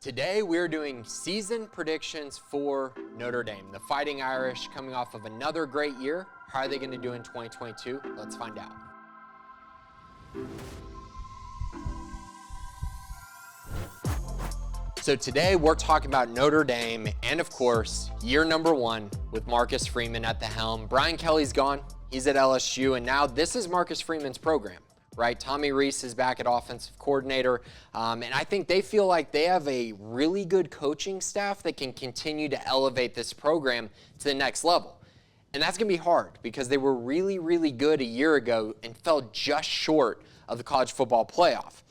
Today we're doing season predictions for Notre Dame. The Fighting Irish coming off of another great year. How are they going to do in 2022? Let's find out. So today we're talking about Notre Dame and of course year number one with Marcus Freeman at the helm. Brian Kelly's gone, he's at LSU, and now this is Marcus Freeman's program. Right, Tommy Rees is back at offensive coordinator, and I think they feel like they have a really good coaching staff that can continue to elevate this program to the next level. And that's going to be hard because they were really, really good a year ago and fell just short of the college football playoff.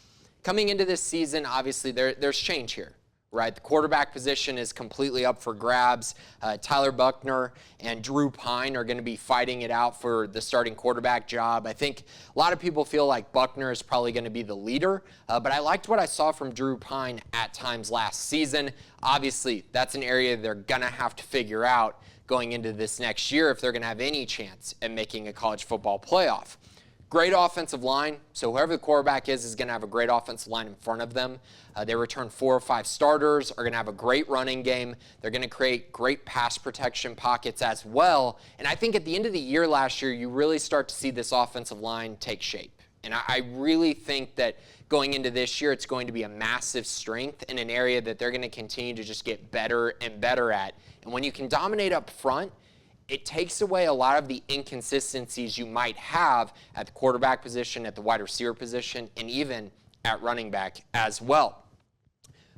Coming into this season, obviously there's change here. Right, the quarterback position is completely up for grabs. Tyler Buckner and Drew Pine are going to be fighting it out for the starting quarterback job. I think a lot of people feel like Buckner is probably going to be the leader, but I liked what I saw from Drew Pine at times last season. Obviously, that's an area they're going to have to figure out going into this next year if they're going to have any chance at making a college football playoff. Great offensive line, so whoever the quarterback is going to have a great offensive line in front of them. They return 4 or 5 starters, are going to have a great running game. They're going to create great pass protection pockets as well. And I think at the end of the year last year, you really start to see this offensive line take shape. And I really think that going into this year, it's going to be a massive strength in an area that they're going to continue to just get better and better at. And when you can dominate up front, it takes away a lot of the inconsistencies you might have at the quarterback position, at the wide receiver position, and even at running back as well.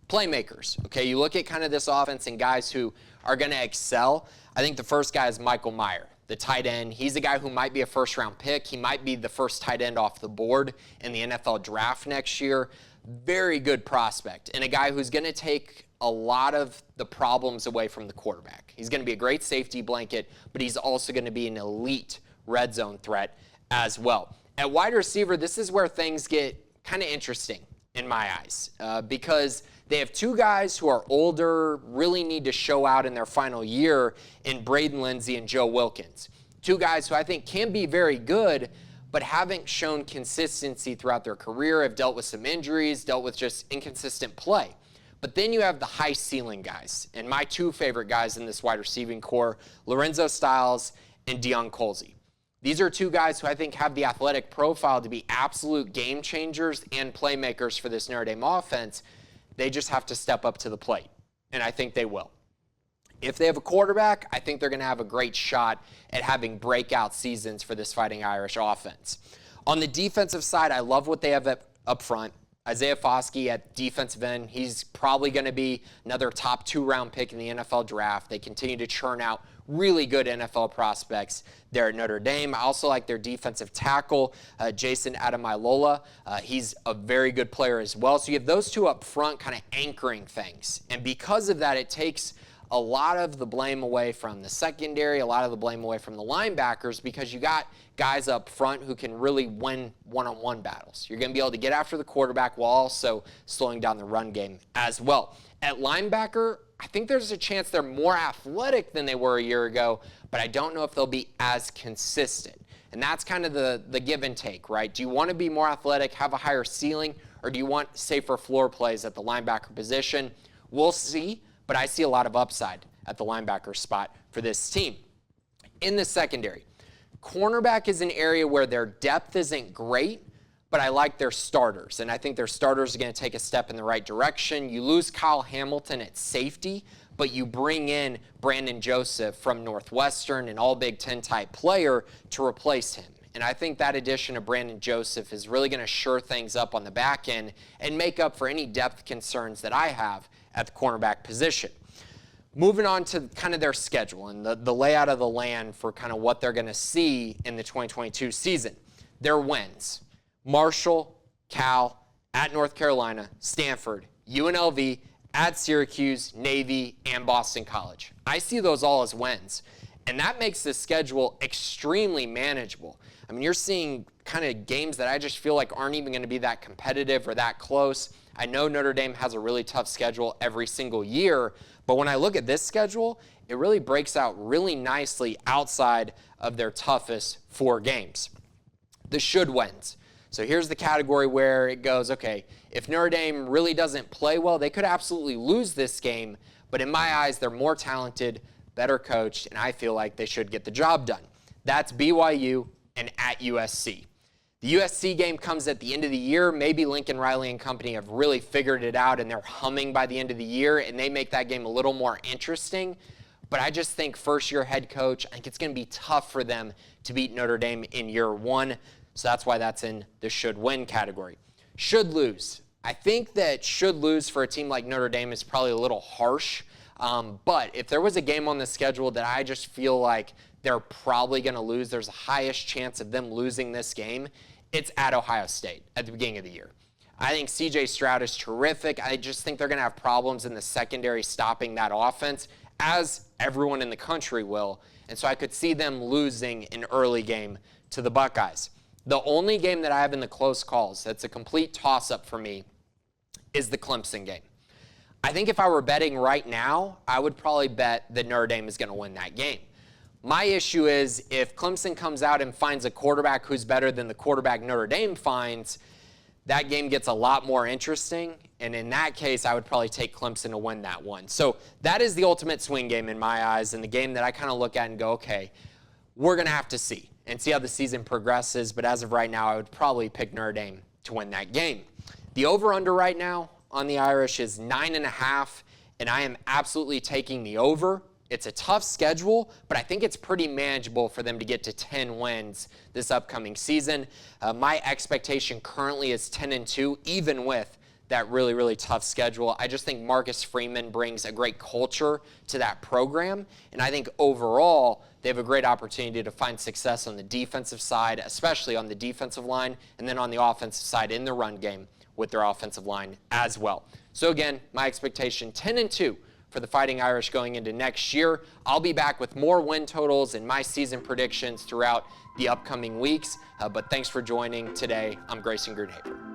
Playmakers, okay, you look at kind of this offense and guys who are going to excel. I think the first guy is Meyer, the tight end. He's a guy who might be a first-round pick. He might be the first tight end off the board in the NFL draft next year. Very good prospect, and a guy who's going to take a lot of the problems away from the quarterback. He's going to be a great safety blanket, but he's also going to be an elite red zone threat as well. At wide receiver, this is where things get kind of interesting in my eyes because they have 2 guys who are older, really need to show out in their final year in Braden Lindsey and Joe Wilkins. 2 guys who I think can be very good, but haven't shown consistency throughout their career, have dealt with some injuries, dealt with just inconsistent play. But then you have the high ceiling guys, and my 2 favorite guys in this wide receiving core, Lorenzo and Dion Colsi. These are 2 guys who I think have the athletic profile to be absolute game changers and playmakers for this Notre Dame offense. They just have to step up to the plate, and I think they will. If they have a quarterback, I think they're going to have a great shot at having breakout seasons for this Fighting Irish offense. On the defensive side, I love what they have up front. Isaiah Foskey at defensive end, he's probably going to be another top 2-round pick in the NFL draft. They continue to churn out really good NFL prospects there at Notre Dame. I also like their defensive tackle, Jason Ademilola. He's a very good player as well. So you have those 2 up front kind of anchoring things. And because of that, it takes a lot of the blame away from the secondary, a lot of the blame away from the linebackers because you got guys up front who can really win one-on-one battles. You're going to be able to get after the quarterback while also slowing down the run game as well. At linebacker, I think there's a chance they're more athletic than they were a year ago, but I don't know if they'll be as consistent. And that's kind of the give and take, right? Do you want to be more athletic, have a higher ceiling, or do you want safer floor plays at the linebacker position? We'll see. But I see a lot of upside at the linebacker spot for this team. In the secondary, cornerback is an area where their depth isn't great, but I like their starters, and I think their starters are going to take a step in the right direction. You lose Kyle Hamilton at safety, but you bring in Brandon Joseph from Northwestern, an all-Big Ten type player, to replace him. And I think that addition of Brandon Joseph is really going to shore things up on the back end and make up for any depth concerns that I have at the cornerback position. Moving on to kind of their schedule and the layout of the land for kind of what they're going to see in the 2022 season. Their wins: Marshall, Cal, at North Carolina, Stanford, UNLV, at Syracuse, Navy, and Boston College. I see those all as wins. And that makes the schedule extremely manageable. I mean, you're seeing kind of games that I just feel like aren't even going to be that competitive or that close. I know Notre Dame has a really tough schedule every single year, but when I look at this schedule, it really breaks out really nicely outside of their toughest 4 games. The should wins. So here's the category where it goes, okay, if Notre Dame really doesn't play well, they could absolutely lose this game, but in my eyes, they're more talented, better coached, and I feel like they should get the job done. That's BYU and at USC. The USC game comes at the end of the year. Maybe Lincoln Riley and company have really figured it out and they're humming by the end of the year, and they make that game a little more interesting. But I just think first-year head coach, I think it's going to be tough for them to beat Notre Dame in year one. So that's why that's in the should-win category. Should lose. I think that should lose for a team like Notre Dame is probably a little harsh. But if there was a game on the schedule that I just feel like they're probably going to lose, there's the highest chance of them losing this game, it's at Ohio State at the beginning of the year. I think C.J. Stroud is terrific. I just think they're going to have problems in the secondary stopping that offense, as everyone in the country will. And so I could see them losing an early game to the Buckeyes. The only game that I have in the close calls that's a complete toss-up for me is the Clemson game. I think if I were betting right now, I would probably bet that Notre Dame is going to win that game. My issue is if Clemson comes out and finds a quarterback who's better than the quarterback Notre Dame finds, that game gets a lot more interesting. And in that case, I would probably take Clemson to win that one. So that is the ultimate swing game in my eyes, and the game that I kind of look at and go, okay, we're going to have to see and see how the season progresses. But as of right now, I would probably pick Notre Dame to win that game. The over-under right now on the Irish is 9.5, and I am absolutely taking the over. It's a tough schedule, but I think it's pretty manageable for them to get to 10 wins this upcoming season. My expectation currently is 10-2, even with that really, really tough schedule. I just think Marcus Freeman brings a great culture to that program, and I think overall they have a great opportunity to find success on the defensive side, especially on the defensive line, and then on the offensive side in the run game with their offensive line as well. So again, my expectation 10-2 for the Fighting Irish going into next year. I'll be back with more win totals and my season predictions throughout the upcoming weeks. But thanks for joining today. I'm Grayson Greenhaver.